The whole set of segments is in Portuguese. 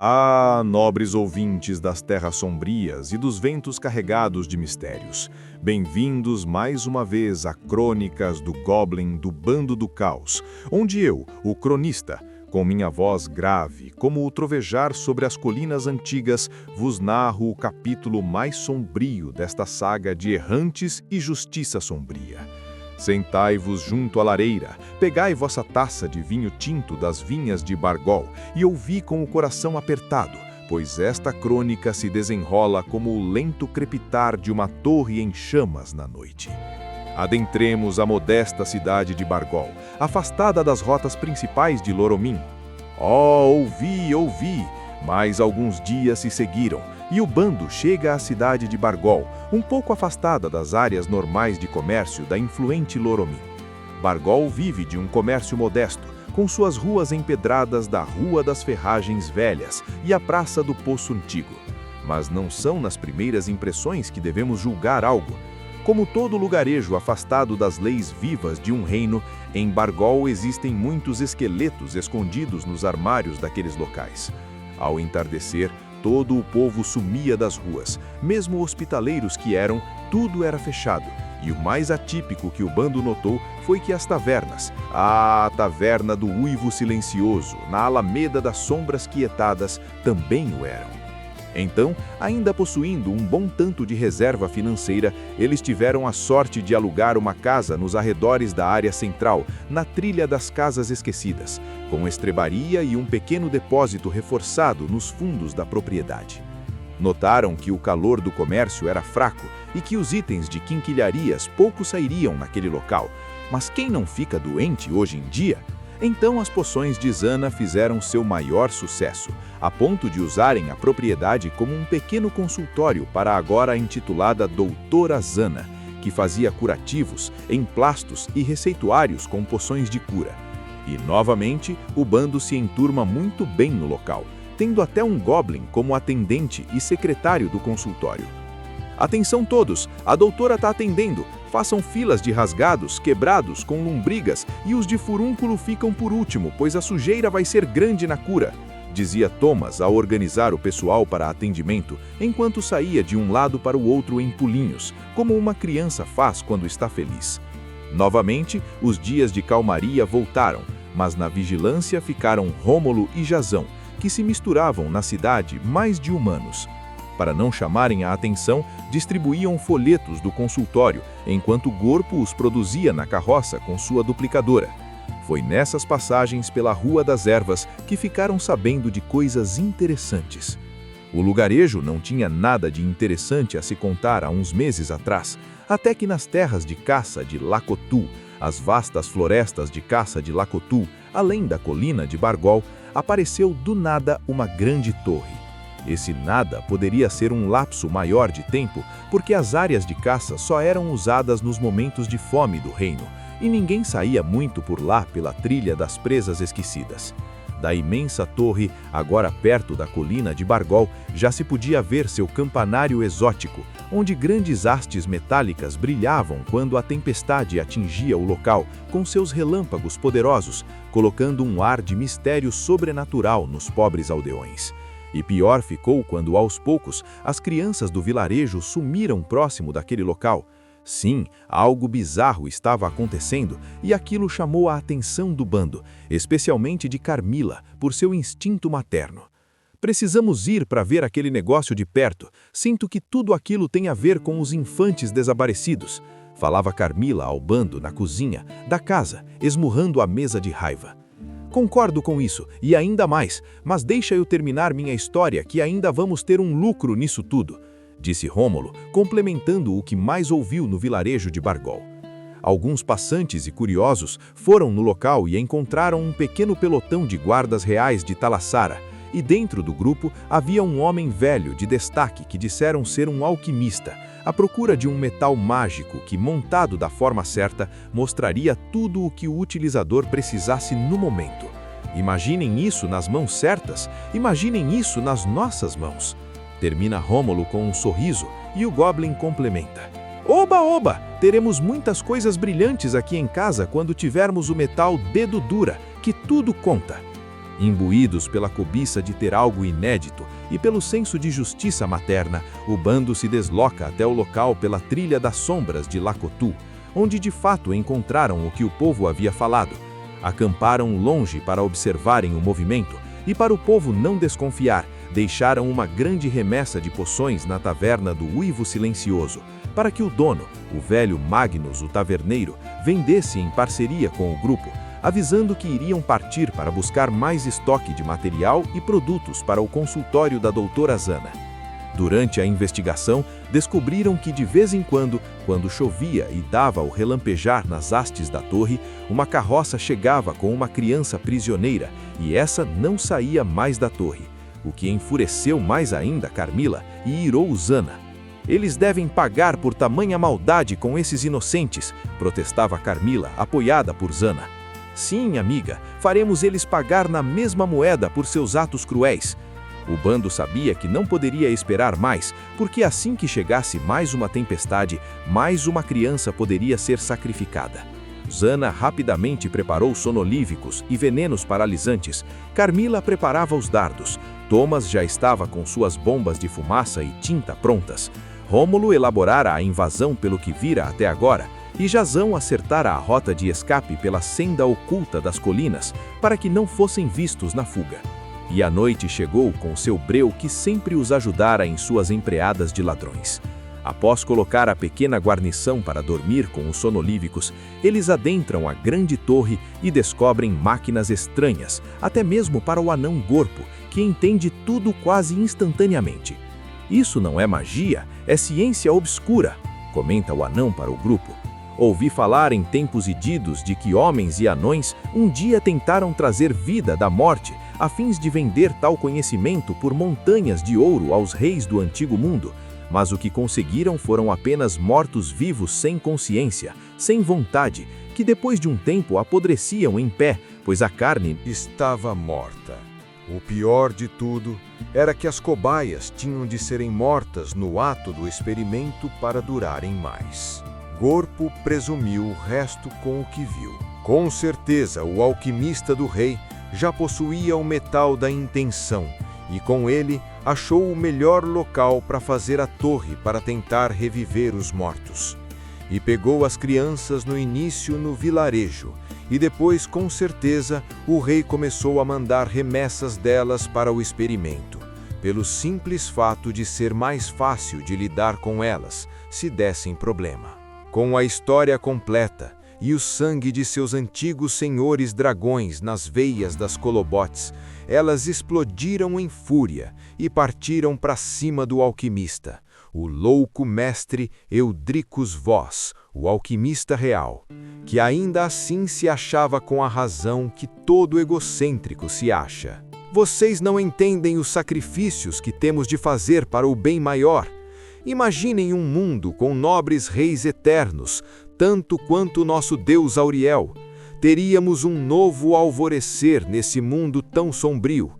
Ah, nobres ouvintes das terras sombrias e dos ventos carregados de mistérios, bem-vindos mais uma vez a Crônicas do Goblin do Bando do Caos, onde eu, o cronista, com minha voz grave, como o trovejar sobre as colinas antigas, vos narro o capítulo mais sombrio desta saga de errantes e justiça sombria. Sentai-vos junto à lareira, pegai vossa taça de vinho tinto das vinhas de Bargol e ouvi com o coração apertado, pois esta crônica se desenrola como o lento crepitar de uma torre em chamas na noite. Adentremos a modesta cidade de Bargol, afastada das rotas principais de Loromim. Oh, ouvi, mas alguns dias se seguiram, e o bando chega à cidade de Bargol, um pouco afastada das áreas normais de comércio da influente Loromim. Bargol vive de um comércio modesto, com suas ruas empedradas da Rua das Ferragens Velhas e a Praça do Poço Antigo. Mas não são nas primeiras impressões que devemos julgar algo. Como todo lugarejo afastado das leis vivas de um reino, em Bargol existem muitos esqueletos escondidos nos armários daqueles locais. Ao entardecer, todo o povo sumia das ruas, mesmo hospitaleiros que eram, tudo era fechado. E o mais atípico que o bando notou foi que as tavernas, a taverna do Uivo Silencioso, na Alameda das Sombras Quietadas, também o eram. Então, ainda possuindo um bom tanto de reserva financeira, eles tiveram a sorte de alugar uma casa nos arredores da área central, na trilha das Casas Esquecidas, com estrebaria e um pequeno depósito reforçado nos fundos da propriedade. Notaram que o calor do comércio era fraco e que os itens de quinquilharias pouco sairiam naquele local. Mas quem não fica doente hoje em dia? Então as poções de Zana fizeram seu maior sucesso, a ponto de usarem a propriedade como um pequeno consultório para a agora intitulada Doutora Zana, que fazia curativos, emplastos e receituários com poções de cura. E, novamente, o bando se enturma muito bem no local, tendo até um goblin como atendente e secretário do consultório. Atenção todos, a doutora está atendendo. Façam filas de rasgados, quebrados, com lombrigas, e os de furúnculo ficam por último, pois a sujeira vai ser grande na cura, dizia Thomas ao organizar o pessoal para atendimento, enquanto saía de um lado para o outro em pulinhos, como uma criança faz quando está feliz. Novamente, os dias de calmaria voltaram, mas na vigilância ficaram Rômulo e Jazão, que se misturavam na cidade mais de humanos. Para não chamarem a atenção, distribuíam folhetos do consultório, enquanto Gorpo os produzia na carroça com sua duplicadora. Foi nessas passagens pela Rua das Ervas que ficaram sabendo de coisas interessantes. O lugarejo não tinha nada de interessante a se contar há uns meses atrás, até que nas terras de caça de Lacotu, as vastas florestas de caça de Lacotu, além da colina de Bargol, apareceu do nada uma grande torre. Esse nada poderia ser um lapso maior de tempo, porque as áreas de caça só eram usadas nos momentos de fome do reino, e ninguém saía muito por lá pela trilha das presas esquecidas. Da imensa torre, agora perto da colina de Bargol, já se podia ver seu campanário exótico, onde grandes hastes metálicas brilhavam quando a tempestade atingia o local, com seus relâmpagos poderosos, colocando um ar de mistério sobrenatural nos pobres aldeões. E pior ficou quando, aos poucos, as crianças do vilarejo sumiram próximo daquele local. Sim, algo bizarro estava acontecendo e aquilo chamou a atenção do bando, especialmente de Carmila, por seu instinto materno. Precisamos ir para ver aquele negócio de perto. Sinto que tudo aquilo tem a ver com os infantes desaparecidos, falava Carmila ao bando na cozinha da casa, esmurrando a mesa de raiva. Concordo com isso, e ainda mais, mas deixa eu terminar minha história que ainda vamos ter um lucro nisso tudo, disse Rômulo, complementando o que mais ouviu no vilarejo de Bargol. Alguns passantes e curiosos foram no local e encontraram um pequeno pelotão de guardas reais de Talassara, e dentro do grupo havia um homem velho de destaque que disseram ser um alquimista, à procura de um metal mágico que, montado da forma certa, mostraria tudo o que o utilizador precisasse no momento. Imaginem isso nas mãos certas, imaginem isso nas nossas mãos. Termina Rômulo com um sorriso e o Goblin complementa. Oba, oba! Teremos muitas coisas brilhantes aqui em casa quando tivermos o metal dedo dura, que tudo conta. Imbuídos pela cobiça de ter algo inédito e pelo senso de justiça materna, o bando se desloca até o local pela Trilha das Sombras de Lakotu, onde de fato encontraram o que o povo havia falado. Acamparam longe para observarem o movimento e, para o povo não desconfiar, deixaram uma grande remessa de poções na taverna do Uivo Silencioso, para que o dono, o velho Magnus, o taverneiro, vendesse em parceria com o grupo, avisando que iriam partir para buscar mais estoque de material e produtos para o consultório da doutora Zana. Durante a investigação, descobriram que de vez em quando chovia e dava o relampejar nas hastes da torre, uma carroça chegava com uma criança prisioneira e essa não saía mais da torre, o que enfureceu mais ainda Carmila e irou Zana. "Eles devem pagar por tamanha maldade com esses inocentes", protestava Carmila, apoiada por Zana. "Sim, amiga, faremos eles pagar na mesma moeda por seus atos cruéis." O bando sabia que não poderia esperar mais, porque assim que chegasse mais uma tempestade, mais uma criança poderia ser sacrificada. Zana rapidamente preparou sonolívicos e venenos paralisantes. Carmila preparava os dardos. Thomas já estava com suas bombas de fumaça e tinta prontas. Rômulo elaborara a invasão pelo que vira até agora, e Jazão acertara a rota de escape pela senda oculta das colinas, para que não fossem vistos na fuga. E a noite chegou com seu breu que sempre os ajudara em suas empreadas de ladrões. Após colocar a pequena guarnição para dormir com os sonolívicos, eles adentram a grande torre e descobrem máquinas estranhas, até mesmo para o anão Gorpo, que entende tudo quase instantaneamente. "Isso não é magia, é ciência obscura", comenta o anão para o grupo. "Ouvi falar em tempos idos de que homens e anões um dia tentaram trazer vida da morte a fins de vender tal conhecimento por montanhas de ouro aos reis do antigo mundo, mas o que conseguiram foram apenas mortos-vivos sem consciência, sem vontade, que depois de um tempo apodreciam em pé, pois a carne estava morta. O pior de tudo era que as cobaias tinham de serem mortas no ato do experimento para durarem mais. Gorpo presumiu o resto com o que viu. Com certeza, o alquimista do rei já possuía o metal da intenção e, com ele, achou o melhor local para fazer a torre para tentar reviver os mortos. E pegou as crianças no início no vilarejo, e depois, com certeza, o rei começou a mandar remessas delas para o experimento, pelo simples fato de ser mais fácil de lidar com elas, se dessem problema. Com a história completa e o sangue de seus antigos senhores dragões nas veias das Colobotes, elas explodiram em fúria e partiram para cima do alquimista, o louco mestre Eudricus Voss, o alquimista real, que ainda assim se achava com a razão que todo egocêntrico se acha. "Vocês não entendem os sacrifícios que temos de fazer para o bem maior. Imaginem um mundo com nobres reis eternos, tanto quanto nosso deus Auriel. Teríamos um novo alvorecer nesse mundo tão sombrio.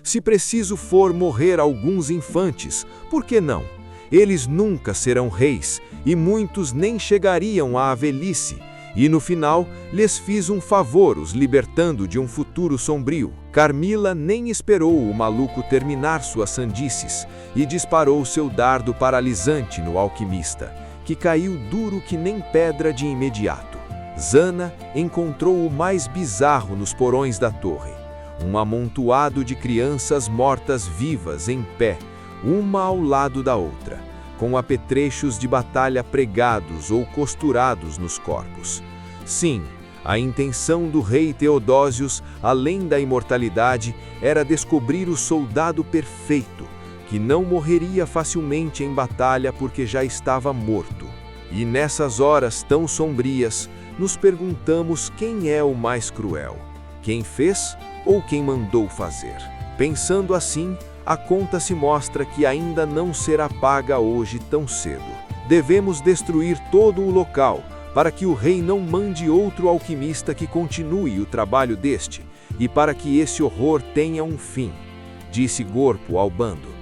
Se preciso for morrer alguns infantes, por que não? Eles nunca serão reis, e muitos nem chegariam à velhice, e no final lhes fiz um favor os libertando de um futuro sombrio." Carmila nem esperou o maluco terminar suas sandices e disparou seu dardo paralisante no alquimista, que caiu duro que nem pedra de imediato. Zana encontrou o mais bizarro nos porões da torre: um amontoado de crianças mortas-vivas em pé, uma ao lado da outra, com apetrechos de batalha pregados ou costurados nos corpos. Sim, a intenção do rei Teodósios, além da imortalidade, era descobrir o soldado perfeito, que não morreria facilmente em batalha porque já estava morto. E nessas horas tão sombrias, nos perguntamos quem é o mais cruel: quem fez ou quem mandou fazer? Pensando assim, a conta se mostra que ainda não será paga hoje tão cedo. Devemos destruir todo o local, para que o rei não mande outro alquimista que continue o trabalho deste, e para que esse horror tenha um fim, disse Gorpo ao bando.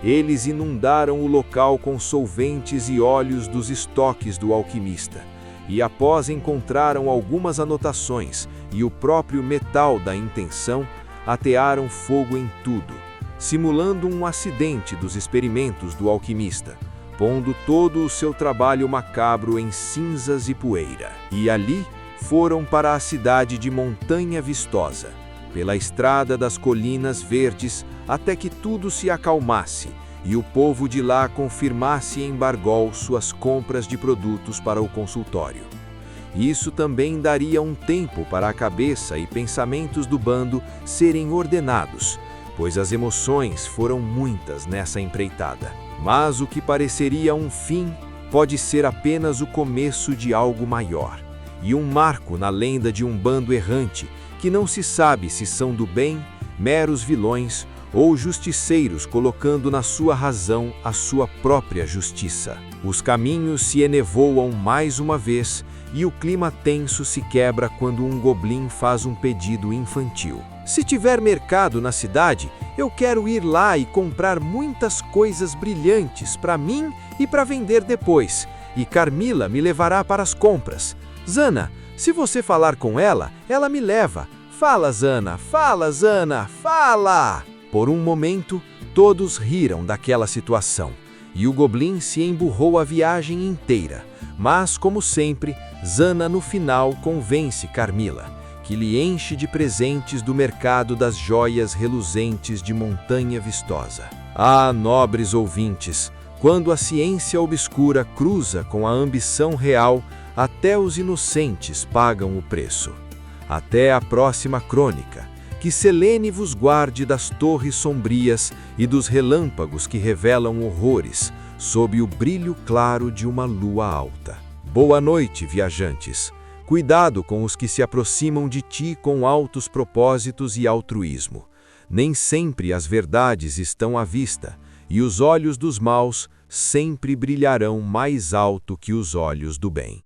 Eles inundaram o local com solventes e óleos dos estoques do alquimista, e após encontraram algumas anotações e o próprio metal da intenção, atearam fogo em tudo, simulando um acidente dos experimentos do alquimista, pondo todo o seu trabalho macabro em cinzas e poeira. E ali foram para a cidade de Montanha Vistosa, pela estrada das colinas verdes, até que tudo se acalmasse e o povo de lá confirmasse em Bargol suas compras de produtos para o consultório. Isso também daria um tempo para a cabeça e pensamentos do bando serem ordenados, pois as emoções foram muitas nessa empreitada. Mas o que pareceria um fim pode ser apenas o começo de algo maior, e um marco na lenda de um bando errante que não se sabe se são do bem, meros vilões ou justiceiros colocando na sua razão a sua própria justiça. Os caminhos se enevoam mais uma vez e o clima tenso se quebra quando um goblin faz um pedido infantil. Se tiver mercado na cidade, eu quero ir lá e comprar muitas coisas brilhantes para mim e para vender depois, e Carmila me levará para as compras. Zana, se você falar com ela, ela me leva. Fala, Zana, fala, Zana, fala! Por um momento, todos riram daquela situação, e o goblin se emburrou a viagem inteira. Mas, como sempre, Zana no final convence Carmila, que lhe enche de presentes do mercado das joias reluzentes de Montanha Vistosa. Ah, nobres ouvintes, quando a ciência obscura cruza com a ambição real, até os inocentes pagam o preço. Até a próxima crônica. Que Selene vos guarde das torres sombrias e dos relâmpagos que revelam horrores, sob o brilho claro de uma lua alta. Boa noite, viajantes. Cuidado com os que se aproximam de ti com altos propósitos e altruísmo. Nem sempre as verdades estão à vista, e os olhos dos maus sempre brilharão mais alto que os olhos do bem.